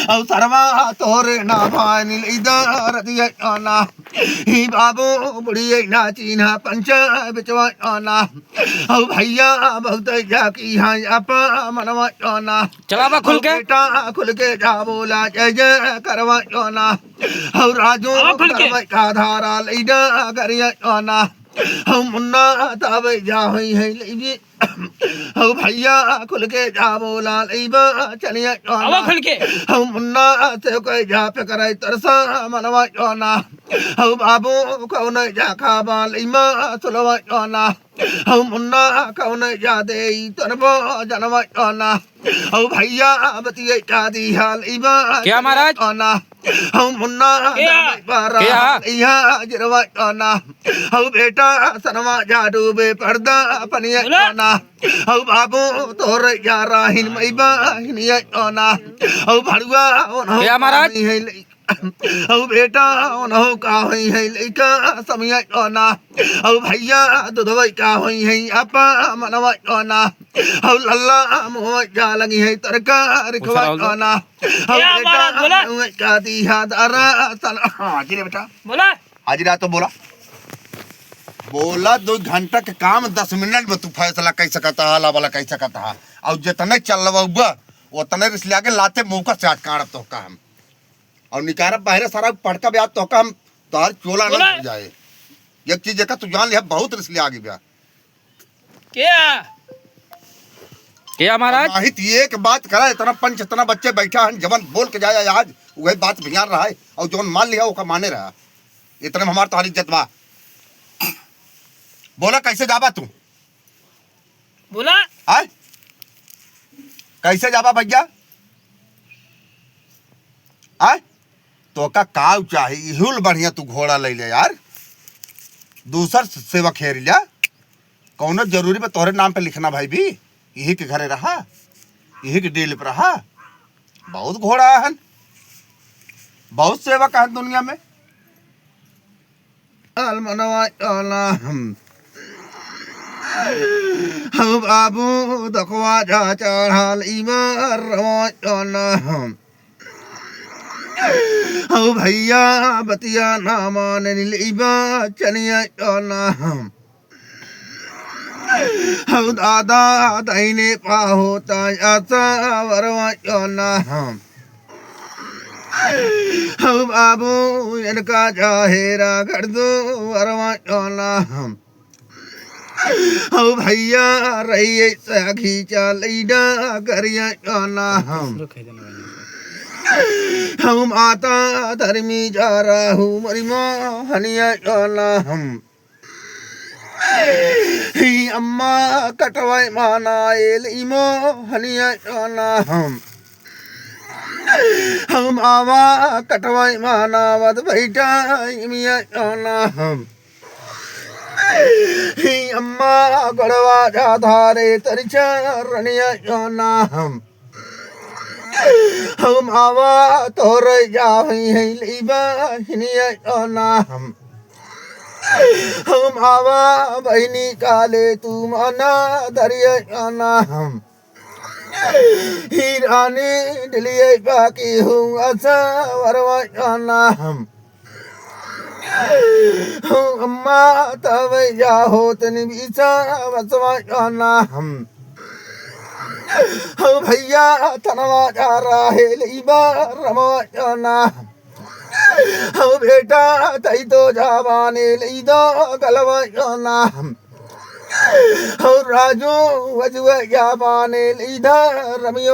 हौ सरवा तोरे ना भानी इधर दिया ना ही बाबू बुढ़ी ना चीना पंच बिचवा ना हौ भैया बहुत जाकी हाँ अपा मनवा ना चलावा खुल के बेटा खुल के जा बोला जय जय करवा ना हौ राजू करवा का धारा लैडा करिया ना हौ मुन्ना तब जा हुई है लेबी हौ भैया खुल के जा बोला लेबा चलिया खुल के हौ मुन्ना से कोई जा पे करे तरसा मनवा ना हौ बाबू कौन जा खाबा लेमा सुलवा ना हौ मुन्ना कौन जा दे तरबो जनवा ना हौ भैया बतिये जा दी हाल इबा क्या महाराज ना हौ मुन्ना यहाँ जिरवा ना हौ बेटा सनवा जा डूबे पर्दा पनिया ना हौ बाबू तोर यारा हिन मैबा हिनिया ना हौ भड़ुआ क्या महाराज हौ बेटा ओनहु का होई है लइका समिया ना हौ भैया दुधवई का होई है अपा मनवा ना हौ लल्ला मोह जा लगी है तरका रिखवा ना हौ बेटा का दी हादारा सन हां जी बेटा बोला आज रात तो बोला 2 घंटा के काम 10 मिनट में तू फैसला कह सकता है वाला कह सकता है और जितने चलवा उतने रिस आगे लाते मुंह का चाट काट तो का हम और निकारा बाहर सारा पड़का ब्याह तो का हम तार चोला नहीं हो जाए एक चीज का तू जान लिया बहुत रिस आगे ब्याह क्या महाराज माहित एक बात करा इतना पंच इतना बच्चे बैठा है जवन बोल के जाया आज वही बात भियान रहा है और जो मान लिया वो माने रहा इतने में हमारा तारीफ जतवा बोला कैसे जाबा तू बोला आय कैसे जाबा भैया आय तो का काव चाहिए हुल बढ़िया तू घोड़ा ले ले यार दूसर सेवा खेर लिया कौन जरूरी में तोहरे नाम पे लिखना भाई भी यही के घरे रहा यही के डील पे रहा बहुत घोड़ा है बहुत सेवा का है दुनिया में हम बाबू दखवा जा चढ़ाल इमर हम हौ भैया बतिया ना मान लीबा चनिया हम हौ दादा दाहिने पा होता ऐसा वरवा हम हौ बाबू इनका जाहेरा कर दो वरवा हम हौ भैया रही सखी चलैडा करिया हम हौ माता धर्मी जा रहू मरिमा हनिया हम ही अम्मा कटवाई माना एलिमो हनिया हम हम आवा कटवाई माना वद बैठा मिया हम ही अम्मा गड़वा जा धारे तरचा रनिया हम हम आवा तोर जा हुई है लीबा हिनिया हम आवा बहनी काले तू माना दरिया हम ही रानी दिलिए बाकी हूँ ऐसा वरवा हम अम्मा तब या हो तन बीसा बसवा हम भैया तनवा जा रहा है लीबा रमवा हौ बेटा तई तो जावाने लई दो गलवा हौ राजू वजुआ जावाने लई दा रमिया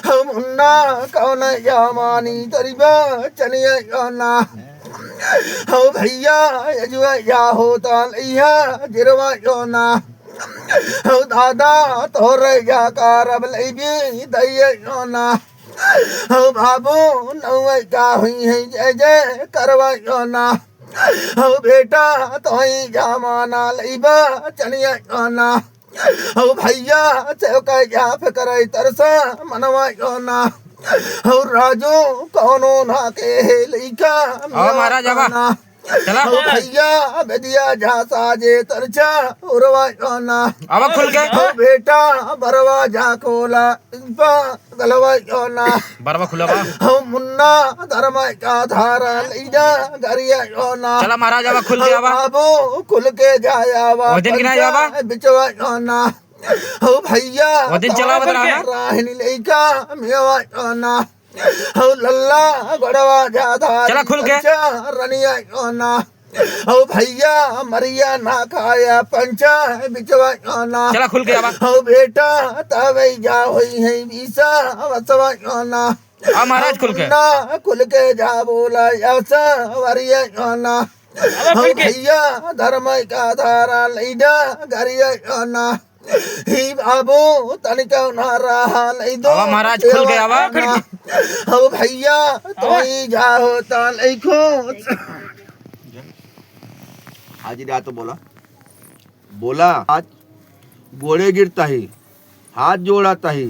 हौ मुन्ना कौन जामानी तरीबा चलिया हौ भैया यजुआ या होता लइहा जिरवा हौ दादा तोर या कारब लइबी दैया हौ बाबू नौवे का हुई है जय जय करवा हौ बेटा तोई जामाना लइबा चलिया हौ भैया चौका या फिकर तरसा मनवा हौ राजू कौनो ना के लइका महाराज चला हो भैया बेदिया झासा जे तरचा उरवा ना आवा खुल के हो बेटा बरवा जा खोला पा गलवा ना बरवा खुला बा हो मुन्ना धर्म का धारा लीजा गरिया ना चला महाराज आवा खुल के आवा बाबू खुल के जाया वा वो दिन गिना जावा बिचवा ना हो भैया वो दिन चला बदला ना राहनी लेका मेवा ना हो लल्ला गड़वा जाधा चला खुल के रनिया ना हो भैया मरिया ना खाया पंचा बिचवा ना चला खुल के आवा हो बेटा तवे जा होई है बीसा वसवा ना आ महाराज खुल के ना खुल के जा बोला ऐसा वरिया ना हो भैया धर्म का धारा लीडा गरिया ना ही बाबू तनिका ना रहा नहीं दो आवा महाराज खुल के आवा हो भैया तो ही जाओ ता लिखो हाजिर आ तो बोला आज घोड़े गिरता ही हाथ जोड़ाता ही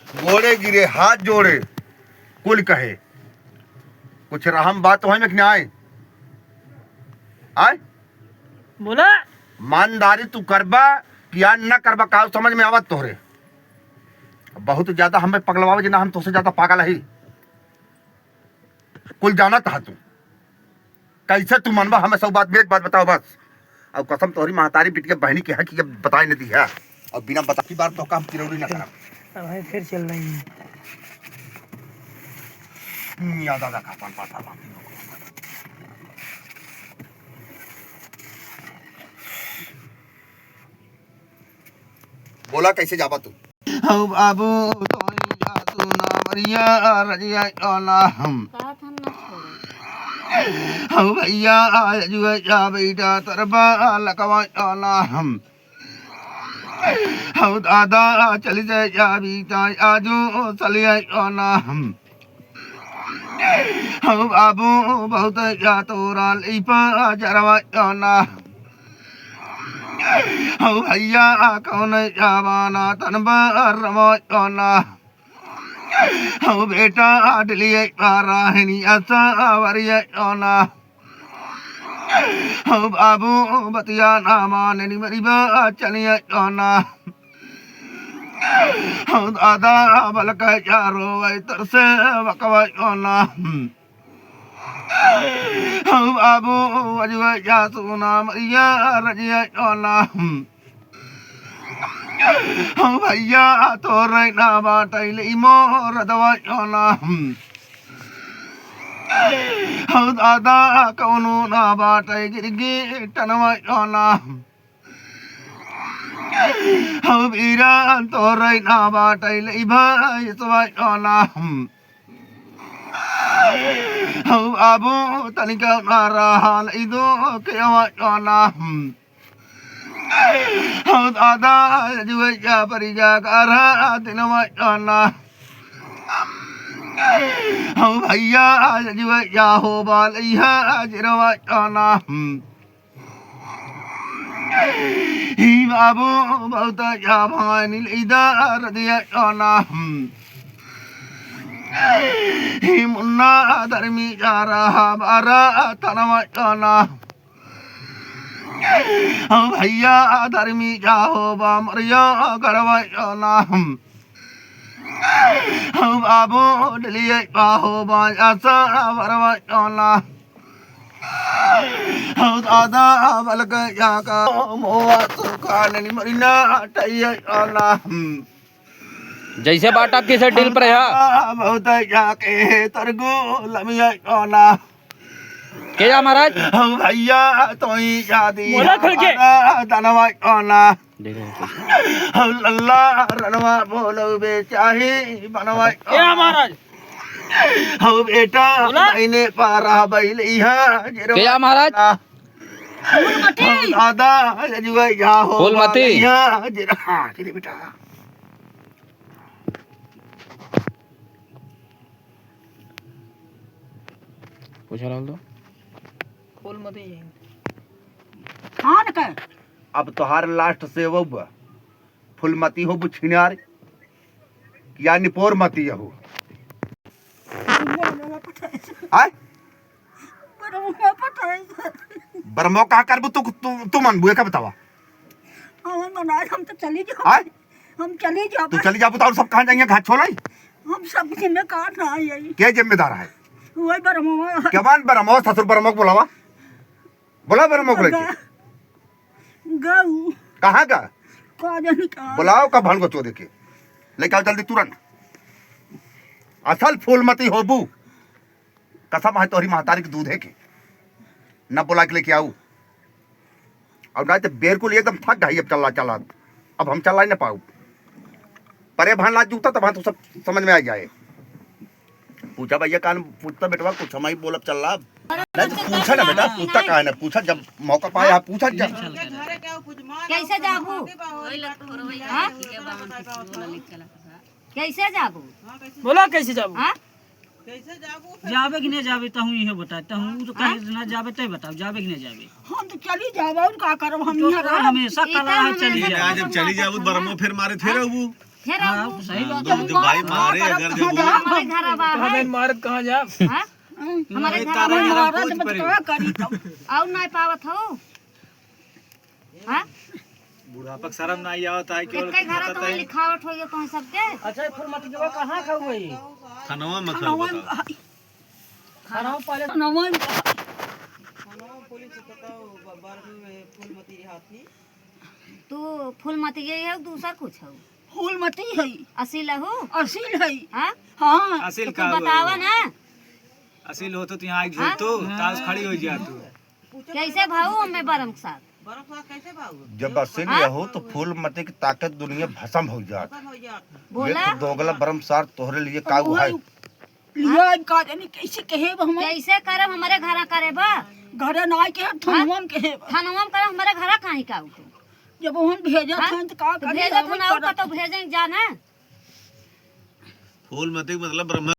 घोड़े गिरे हाथ जोड़े कुल कहे कुछ रहम बात तो है में आए आए बोला ईमानदारी तू करबा या न करबा का समझ में आवत तोहरे बहुत ज्यादा हमें पगलवावे जिना हम तुझसे ज्यादा पागल है कुल जाना था तू कैसे तू मनवा हमें सब बात एक बात बताओ बस अब कसम तोहरी महतारी बिटिया बहनी के है कि अब बताई नहीं दी है और बिना बता की बार तो काम किरौड़ी ना करब भाई फिर चल रही है याद आदा का पान पाता बोला कैसे जाबा तू हो बाबू तो जा तू ना मरिया रजिया ना हम हो भैया जुआ जा बेटा तरबा लकवा ना हम हो दादा चली जाए जा बीता आजू चलिया ना हम हो बाबू बहुत जा तोरा लिपा जरवा ना हो भैया कौन जावाना तनबा रमो ना हो बेटा डलिए राहनी ऐसा वरिया ना हो बाबू बतिया ना माननी मरी बा चलिया ना हो दादा बलक यारो वै तरसे वकवा ना हो बाबू अजवा या सुना मरिया रजिया ना हो भैया तोर ना बाटैले मोर दवा ना हो दादा कौनो ना बाटै गिरगी टनवा ना हो बीरा तोर ना बाटैले भाई सवा ना हो बाबू तनिका ना रहा इदो केवा ना हो दादा जुआ परिजा करा दिनवा ना हो भैया जुआ हो बालिया जिरवा ना ही बाबू बहुत जा भानी लीदा रदिया ना ही मुन्ना धर्मी जा रहा बारा तनवा ना हो भैया धर्मी जाहो बा मरिया गड़वा ना हो बाबू डलिए बाहो बा ऐसा वरवा ना हो दादा बलक या का मोआ सुखा नहीं मरीना टैया ना जैसे बाटा किसे डील पर है बहुत जाके तरगो लमिया ना के जा महाराज हो भैया तो ही शादी बोला खुल के धनवा ना हो लल्ला रनवा बोलो बे चाहे बनवा क्या महाराज हो बेटा मैंने पारा बैलिया के जा महाराज दादा जुआ जा हो फूलमती हाँ चलिए बेटा पूछा डाल दो खान का अब तोहार लास्ट से वो फुलमती हो बुछिनार या निपोर मती हो आय बरमुआ पता है बरमो कहाँ करबू तू मनबू का बतावा हम मनाज हम तो चली आय? जाओ हम चली जाओ तू चली जाबू तो और सब कहाँ जाएंगे घाट छोड़ हम सब जिम्मेदार ना यही के जिम्मेदार है वही बरमुआ क्या मान बरमो ससुर बरमो को बुलावा बुला बरमो को लेके गऊ कहाँ का का जानी कहाँ बुलाओ का भन को चो देके लेके आओ जल्दी तुरंत असल फूलमती होबू कसम है तोहरी महतारी के दूध है के न बुला के लेके आऊ और ना तो बेर को लिए एकदम थक गई अब चला अब हम चला ही ना पाऊ परे भान ला जूता तब तो सब समझ में आ जाए पूछा भैया कान पूछता बेटवा कुछ हम ही बोलब चल रहा नहीं तो पूछा ना बेटा पूछता कहा ना पूछा जब मौका पाया पूछा जब कैसे जाबू हाँ? कैसे जाबू बोला कैसे जाबू हाँ? जाबे कि नहीं जाबे तहू इहे बताता हूँ तो कहीं ना जाबे तय बताओ जाबे कि नहीं जाबे हम तो चली जाओ और का करब हम तो यहाँ रह हमेशा कला है चली हमेशा जाए जब चली जाओ बरमो फिर मारे थे रहू फिर हाँ आबू सही बात जब जब भाई मारे अगर जब वो हमारे घर आबा है मारत कहाँ जा हाँ? हमारे घर तारा आबा यारा महाराज खोज मत पड़े का करी तब और नहीं पावत हो हाँ? बुढ़ापा शर्म नहीं आवता है एक घर तो लिखावट हो गया कौन सबके अच्छा फुलमती जगह कहाँ खाऊ गई खनवा में खा बताओ खाना पहले नवन तू फूलमती गई है दूसर कुछ हो फूलमती है असील हो असील है हाँ? हाँ असील तो का बतावा ना असील हो तो यहाँ झूल तो ताज खड़ी हो जा तू कैसे भाऊ हमें बरम के साथ जब असील हो तो फूलमती की ताकत दुनिया भस्म हो जात ये बोला तो दोगला बरमसार तोहरे लिए काऊ है लिया का जानी कैसे कहे हम कैसे करब हमारे घर करे बा घर ना के थनवन कहे थानवा में करब हमारे घर कहीं का तू जब हम भेजा हाँ? था तो का तो करे भेजत हो ना तो भेजें जाना फूल मत मतलब ब्रह्म